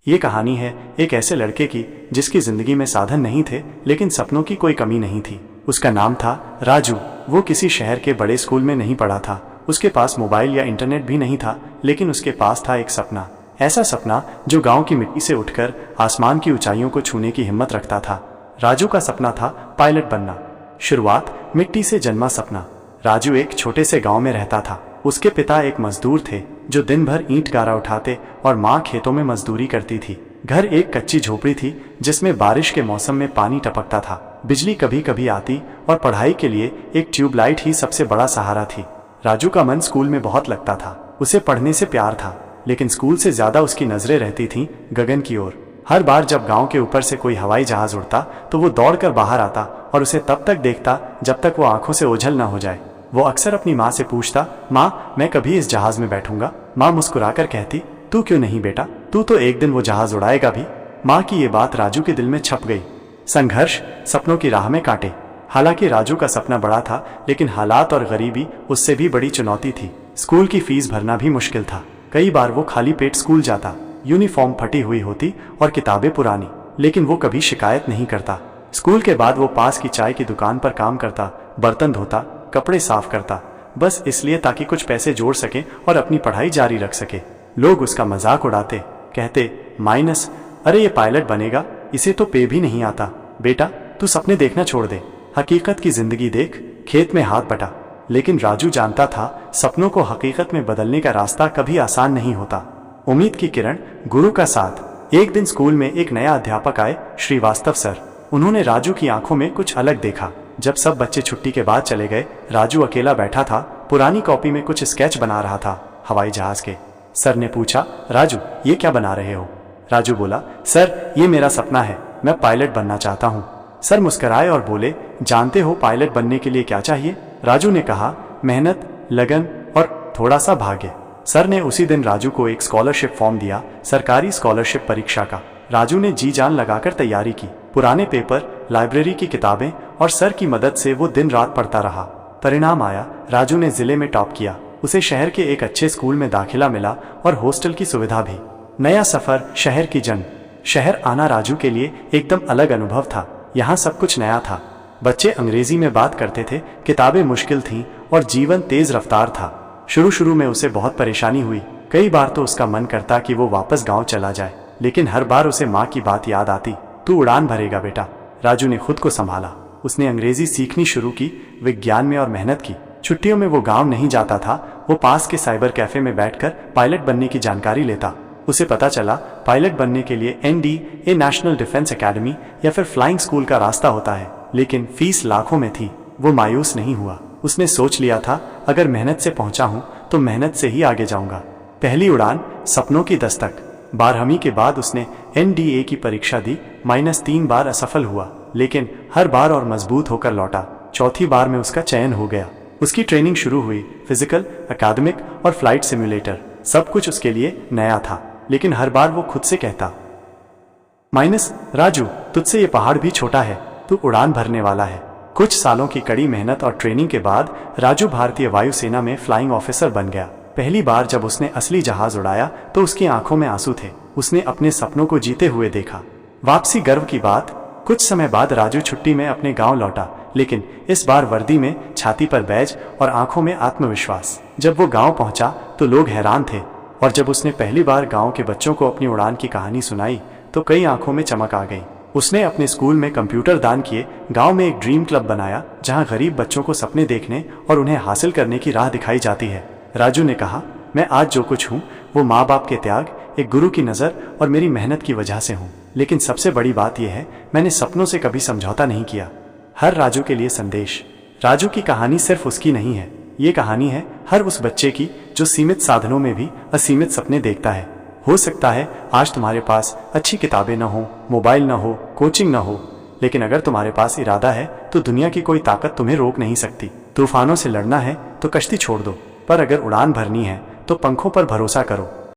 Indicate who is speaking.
Speaker 1: ये कहानी है एक ऐसे लड़के की जिसकी जिंदगी में साधन नहीं थे लेकिन सपनों की कोई कमी नहीं थी। उसका नाम था राजू। वो किसी शहर के बड़े स्कूल में नहीं पढ़ा था, उसके पास मोबाइल या इंटरनेट भी नहीं था, लेकिन उसके पास था एक सपना। ऐसा सपना जो गांव की मिट्टी से उठकर आसमान की ऊंचाइयों को छूने की हिम्मत रखता था। राजू का सपना था पायलट बनना। शुरुआत मिट्टी से जन्मा सपना। राजू एक छोटे से गांव में रहता था। उसके पिता एक मजदूर थे जो दिन भर ईंट गारा उठाते और माँ खेतों में मजदूरी करती थी। घर एक कच्ची झोपड़ी थी जिसमें बारिश के मौसम में पानी टपकता था। बिजली कभी कभी आती और पढ़ाई के लिए एक ट्यूबलाइट ही सबसे बड़ा सहारा थी। राजू का मन स्कूल में बहुत लगता था। उसे पढ़ने से प्यार था, लेकिन स्कूल से ज्यादा उसकी नजरें रहती थीं गगन की ओर। हर बार जब गांव के ऊपर से कोई हवाई जहाज उड़ता तो वो दौड़कर बाहर आता और उसे तब तक देखता जब तक वो आंखों से ओझल न हो जाए। वो अक्सर अपनी माँ से पूछता, माँ मैं कभी इस जहाज में बैठूंगा? माँ मुस्कुराकर कहती, तू क्यों नहीं बेटा, तू तो एक दिन वो जहाज उड़ाएगा भी। माँ की ये बात राजू के दिल में छप गई। संघर्ष सपनों की राह में कांटे। हालांकि राजू का सपना बड़ा था, लेकिन हालात और गरीबी उससे भी बड़ी चुनौती थी। स्कूल की फीस भरना भी मुश्किल था। कई बार वो खाली पेट स्कूल जाता। यूनिफॉर्म फटी हुई होती और किताबें पुरानी, लेकिन वो कभी शिकायत नहीं करता। स्कूल के बाद वो पास की चाय की दुकान पर काम करता, बर्तन धोता, कपड़े साफ करता, बस इसलिए ताकि कुछ पैसे जोड़ सके और अपनी पढ़ाई जारी रख सके। लोग उसका मजाक उड़ाते, कहते, माइनस, अरे ये पायलट बनेगा, इसे तो पे भी नहीं आता। बेटा तू सपने देखना छोड़ दे, हकीकत की जिंदगी देख, खेत में हाथ बटा। लेकिन राजू जानता था सपनों को हकीकत में बदलने का रास्ता कभी आसान नहीं होता। उम्मीद की किरण, गुरु का साथ। एक दिन स्कूल में एक नया अध्यापक आए, श्रीवास्तव सर। उन्होंने राजू की आंखों में कुछ अलग देखा। जब सब बच्चे छुट्टी के बाद चले गए, राजू अकेला बैठा था, पुरानी कॉपी में कुछ स्केच बना रहा था हवाई जहाज के। सर ने पूछा, राजू ये क्या बना रहे हो? राजू बोला, सर ये मेरा सपना है, मैं पायलट बनना चाहता हूँ। सर मुस्कुराए और बोले, जानते हो पायलट बनने के लिए क्या चाहिए? राजू ने कहा, मेहनत, लगन और थोड़ा सा भाग्य। सर ने उसी दिन राजू को एक स्कॉलरशिप फॉर्म दिया, सरकारी स्कॉलरशिप परीक्षा का। राजू ने जी जान लगाकर तैयारी की। पुराने पेपर, लाइब्रेरी की किताबें और सर की मदद से वो दिन रात पढ़ता रहा। परिणाम आया, राजू ने जिले में टॉप किया। उसे शहर के एक अच्छे स्कूल में दाखिला मिला और हॉस्टल की सुविधा भी। नया सफर, शहर की जंग। शहर आना राजू के लिए एकदम अलग अनुभव था। यहाँ सब कुछ नया था। बच्चे अंग्रेजी में बात करते थे, किताबें मुश्किल थीं और जीवन तेज रफ्तार था। शुरू शुरू में उसे बहुत परेशानी हुई। कई बार तो उसका मन करता कि वो वापस गाँव चला जाए, लेकिन हर बार उसे माँ की बात याद आती, तू उड़ान भरेगा बेटा। राजू ने खुद को संभाला। उसने अंग्रेजी सीखनी शुरू की, विज्ञान में और मेहनत की। छुट्टियों में वो गांव नहीं जाता था, वो पास के साइबर कैफे में बैठकर पायलट बनने की जानकारी लेता। उसे पता चला पायलट बनने के लिए NDA नेशनल डिफेंस एकेडमी या फिर फ्लाइंग स्कूल का रास्ता होता है, लेकिन फीस लाखों में थी। वो मायूस नहीं हुआ। उसने सोच लिया था, अगर मेहनत से पहुंचा हूं तो मेहनत से ही आगे जाऊंगा। पहली उड़ान, सपनों की दस्तक। 12वीं के बाद उसने NDA की परीक्षा दी, -3 बार असफल हुआ, लेकिन हर बार और मजबूत होकर लौटा। चौथी बार में उसका चयन हो गया। उसकी ट्रेनिंग शुरू हुई, फिजिकल, अकादमिक और फ्लाइट सिमुलेटर। सब कुछ उसके लिए नया था, लेकिन हर बार वो खुद से कहता, राजू तुझसे ये पहाड़ भी छोटा है, तू उड़ान भरने वाला है। कुछ सालों की कड़ी मेहनत और ट्रेनिंग के बाद राजू भारतीय वायुसेना में फ्लाइंग ऑफिसर बन गया। पहली बार जब उसने असली जहाज उड़ाया तो उसकी आंखों में आंसू थे। उसने अपने सपनों को जीते हुए देखा। वापसी गर्व की बात। कुछ समय बाद राजू छुट्टी में अपने गांव लौटा, लेकिन इस बार वर्दी में, छाती पर बैज और आंखों में आत्मविश्वास। जब वो गांव पहुंचा तो लोग हैरान थे, और जब उसने पहली बार गांव के बच्चों को अपनी उड़ान की कहानी सुनाई तो कई आंखों में चमक आ गई। उसने अपने स्कूल में कंप्यूटर दान किए, गांव में एक ड्रीम क्लब बनाया जहां गरीब बच्चों को सपने देखने और उन्हें हासिल करने की राह दिखाई जाती है। राजू ने कहा, मैं आज जो कुछ हूँ वो माँ बाप के त्याग, एक गुरु की नज़र और मेरी मेहनत की वजह से हूँ। लेकिन सबसे बड़ी बात यह है, मैंने सपनों से कभी समझौता नहीं किया। हर राजू के लिए संदेश। राजू की कहानी सिर्फ उसकी नहीं है, ये कहानी है हर उस बच्चे की जो सीमित साधनों में भी असीमित सपने देखता है। हो सकता है आज तुम्हारे पास अच्छी किताबें न हो, मोबाइल न हो, कोचिंग न हो, लेकिन अगर तुम्हारे पास इरादा है तो दुनिया की कोई ताकत तुम्हें रोक नहीं सकती। तूफानों से लड़ना है तो कश्ती छोड़ दो, पर अगर उड़ान भरनी है तो पंखों पर भरोसा करो।